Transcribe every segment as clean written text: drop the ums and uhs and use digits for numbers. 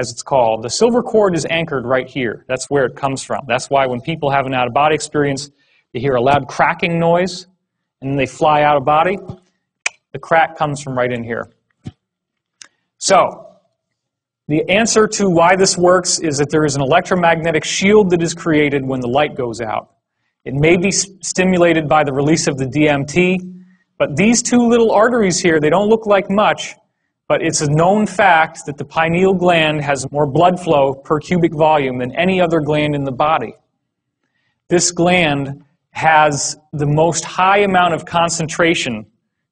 as it's called. The silver cord is anchored right here. That's where it comes from. That's why when people have an out-of-body experience, they hear a loud cracking noise, and then they fly out of body. The crack comes from right in here. So, the answer to why this works is that there is an electromagnetic shield that is created when the light goes out. It may be stimulated by the release of the DMT, but these two little arteries here, they don't look like much, but it's a known fact that the pineal gland has more blood flow per cubic volume than any other gland in the body. This gland has the most high amount of concentration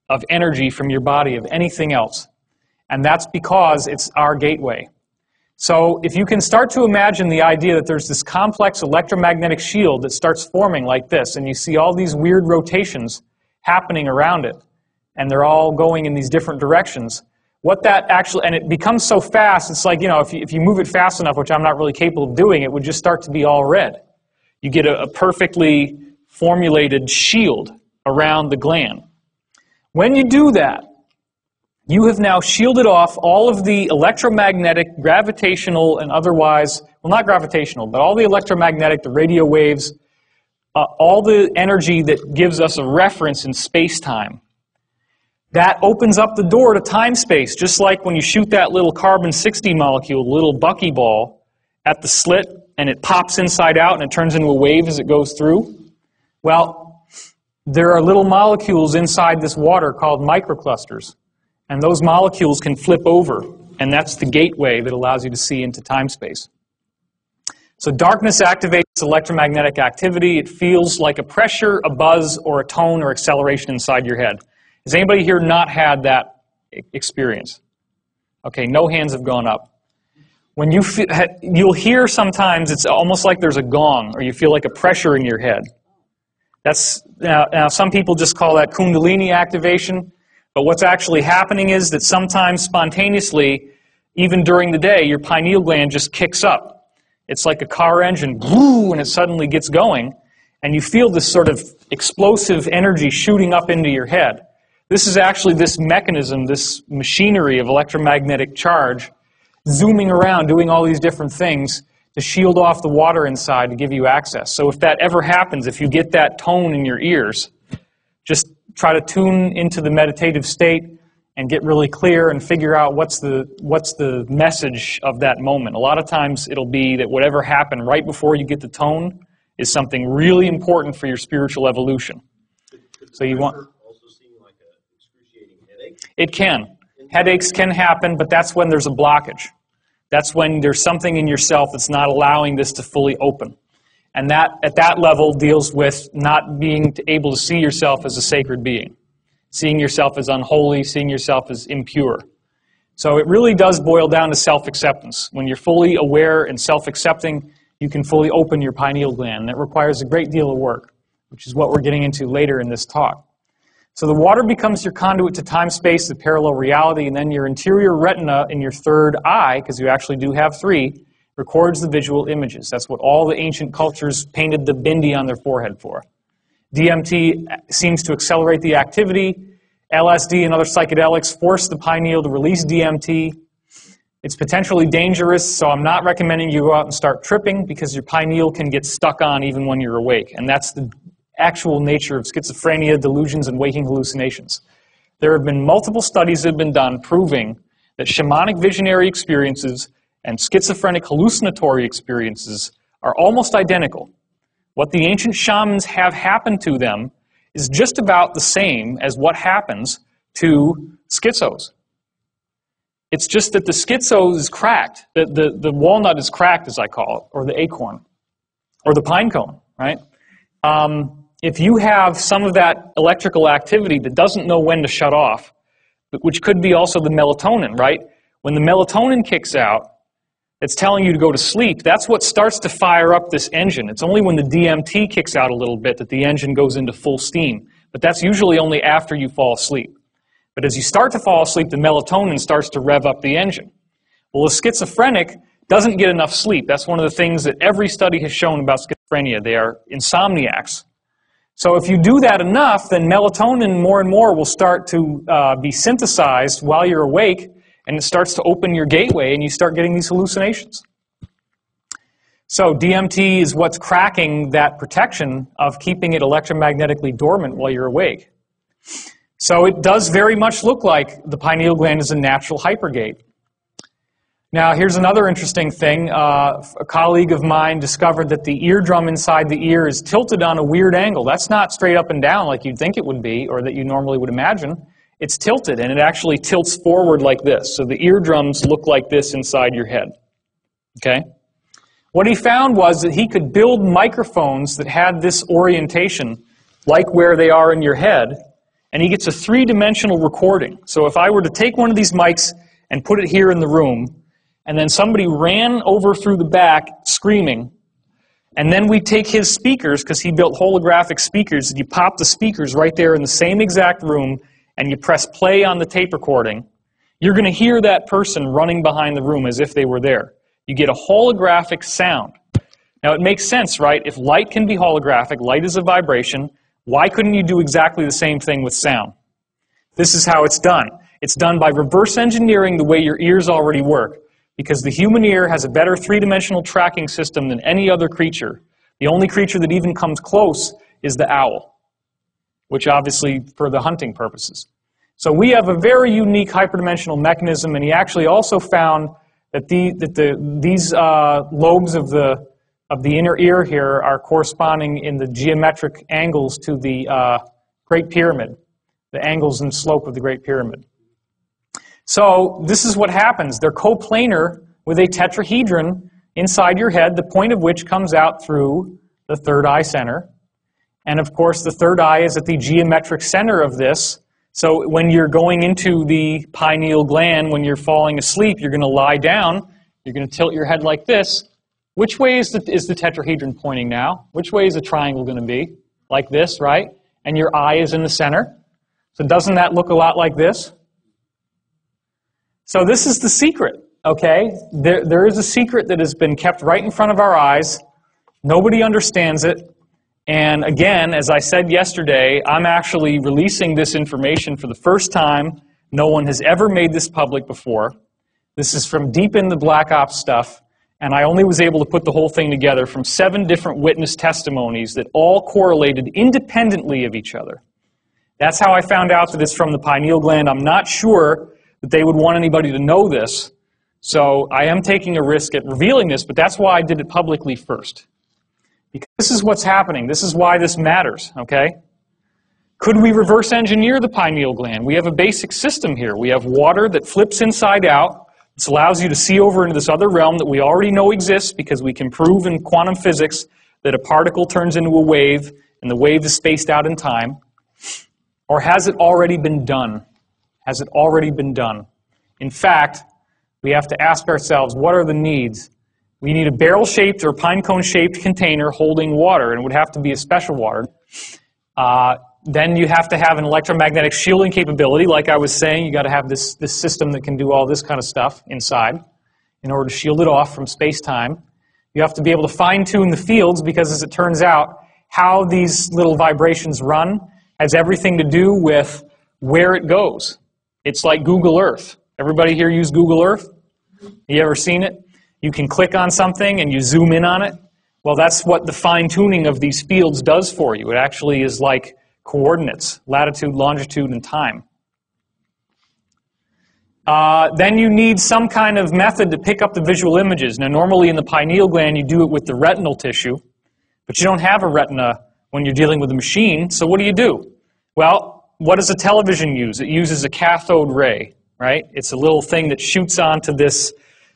of energy from your body of anything else. And that's because it's our gateway. So if you can start to imagine the idea that there's this complex electromagnetic shield that starts forming like this, and you see all these weird rotations happening around it, and they're all going in these different directions, what that actually, and it becomes so fast, it's like, you know, if you move it fast enough, which I'm not really capable of doing, it would just start to be all red. You get a perfectly formulated shield around the gland. When you do that, you have now shielded off all of the electromagnetic, gravitational, and otherwise, well, not gravitational, but all the electromagnetic, the radio waves, all the energy that gives us a reference in space-time. That opens up the door to time-space, just like when you shoot that little carbon-60 molecule, the little buckyball, at the slit, and it pops inside out and it turns into a wave as it goes through. Well, there are little molecules inside this water called microclusters. And those molecules can flip over, and that's the gateway that allows you to see into time-space. So darkness activates electromagnetic activity. It feels like a pressure, a buzz, or a tone or acceleration inside your head. Has anybody here not had that experience? Okay, no hands have gone up. When you'll hear sometimes it's almost like there's a gong, or you feel like a pressure in your head. That's now some people just call that kundalini activation. But what's actually happening is that sometimes spontaneously, even during the day, your pineal gland just kicks up. It's like a car engine, and it suddenly gets going, and you feel this sort of explosive energy shooting up into your head. This is actually this mechanism, this machinery of electromagnetic charge, zooming around, doing all these different things to shield off the water inside to give you access. So if that ever happens, if you get that tone in your ears, just try to tune into the meditative state and get really clear and figure out what's the message of that moment. A lot of times it'll be that whatever happened right before you get the tone is something really important for your spiritual evolution. So you want also seem like an excruciating headache? It can. Headaches can happen, but that's when there's a blockage. That's when there's something in yourself that's not allowing this to fully open. And that, at that level, deals with not being able to see yourself as a sacred being, seeing yourself as unholy, seeing yourself as impure. So it really does boil down to self-acceptance. When you're fully aware and self-accepting, you can fully open your pineal gland. That requires a great deal of work, which is what we're getting into later in this talk. So the water becomes your conduit to time-space, the parallel reality, and then your interior retina in your third eye, because you actually do have three, records the visual images. That's what all the ancient cultures painted the Bindi on their forehead for. DMT seems to accelerate the activity. LSD and other psychedelics force the pineal to release DMT. It's potentially dangerous, so I'm not recommending you go out and start tripping because your pineal can get stuck on even when you're awake. And that's the actual nature of schizophrenia, delusions, and waking hallucinations. There have been multiple studies that have been done proving that shamanic visionary experiences and schizophrenic hallucinatory experiences are almost identical. What the ancient shamans have happened to them is just about the same as what happens to schizos. It's just that the schizo is cracked. The walnut is cracked, as I call it, or the acorn, or the pine cone, right? If you have some of that electrical activity that doesn't know when to shut off, which could be also the melatonin, right? When the melatonin kicks out, it's telling you to go to sleep. That's what starts to fire up this engine. It's only when the DMT kicks out a little bit that the engine goes into full steam. But that's usually only after you fall asleep. But as you start to fall asleep, the melatonin starts to rev up the engine. Well, a schizophrenic doesn't get enough sleep. That's one of the things that every study has shown about schizophrenia. They are insomniacs. So if you do that enough, then melatonin more and more will start to be synthesized while you're awake, and it starts to open your gateway, and you start getting these hallucinations. So DMT is what's cracking that protection of keeping it electromagnetically dormant while you're awake. So it does very much look like the pineal gland is a natural hypergate. Now here's another interesting thing. A colleague of mine discovered that the eardrum inside the ear is tilted on a weird angle. That's not straight up and down like you'd think it would be, or that you normally would imagine. It's tilted, and it actually tilts forward like this. So the eardrums look like this inside your head. Okay? What he found was that he could build microphones that had this orientation, like where they are in your head, and he gets a three-dimensional recording. So if I were to take one of these mics and put it here in the room, and then somebody ran over through the back screaming, and then we take his speakers, because he built holographic speakers, and you pop the speakers right there in the same exact room, and you press play on the tape recording, you're going to hear that person running behind the room as if they were there. You get a holographic sound. Now it makes sense, right? If light can be holographic, light is a vibration, why couldn't you do exactly the same thing with sound? This is how it's done. It's done by reverse engineering the way your ears already work, because the human ear has a better three-dimensional tracking system than any other creature. The only creature that even comes close is the owl, which obviously for the hunting purposes. So we have a very unique hyperdimensional mechanism, and he actually also found that these lobes of the inner ear here are corresponding in the geometric angles to the Great Pyramid, the angles and slope of the Great Pyramid. So this is what happens. They're coplanar with a tetrahedron inside your head, the point of which comes out through the third eye center. And of course, the third eye is at the geometric center of this. So when you're going into the pineal gland, when you're falling asleep, you're going to lie down, you're going to tilt your head like this. Which way is the tetrahedron pointing now? Which way is the triangle going to be? Like this, right? And your eye is in the center. So doesn't that look a lot like this? So this is the secret, okay? There is a secret that has been kept right in front of our eyes. Nobody understands it. And again, as I said yesterday, I'm actually releasing this information for the first time. No one has ever made this public before. This is from deep in the Black Ops stuff, and I only was able to put the whole thing together from 7 different witness testimonies that all correlated independently of each other. That's how I found out that it's from the pineal gland. I'm not sure that they would want anybody to know this, so I am taking a risk at revealing this, but that's why I did it publicly first. Because this is what's happening. This is why this matters, okay? Could we reverse engineer the pineal gland? We have a basic system here. We have water that flips inside out. This allows you to see over into this other realm that we already know exists because we can prove in quantum physics that a particle turns into a wave and the wave is spaced out in time. Or has it already been done? Has it already been done? In fact, we have to ask ourselves, what are the needs? We need a barrel-shaped or pine-cone-shaped container holding water, and it would have to be a special water. Then you have to have an electromagnetic shielding capability. Like I was saying, you got to have this system that can do all this kind of stuff inside in order to shield it off from space-time. You have to be able to fine-tune the fields because, as it turns out, how these little vibrations run has everything to do with where it goes. It's like Google Earth. Everybody here use Google Earth? You ever seen it? You can click on something and you zoom in on it. Well, that's what the fine-tuning of these fields does for you. It actually is like coordinates, latitude, longitude, and time. Then you need some kind of method to pick up the visual images. Now, normally in the pineal gland, you do it with the retinal tissue, but you don't have a retina when you're dealing with a machine, so what do? Well, what does a television use? It uses a cathode ray, right? It's a little thing that shoots onto this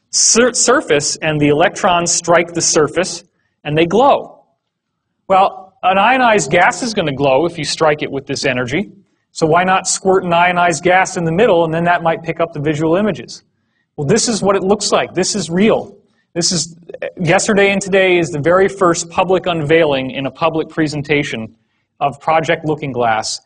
surface, and the electrons strike the surface, and they glow. Well, an ionized gas is going to glow if you strike it with this energy, so why not squirt an ionized gas in the middle, and then that might pick up the visual images? Well, this is what it looks like. This is real. This is, yesterday and today is the very first public unveiling in a public presentation of Project Looking Glass,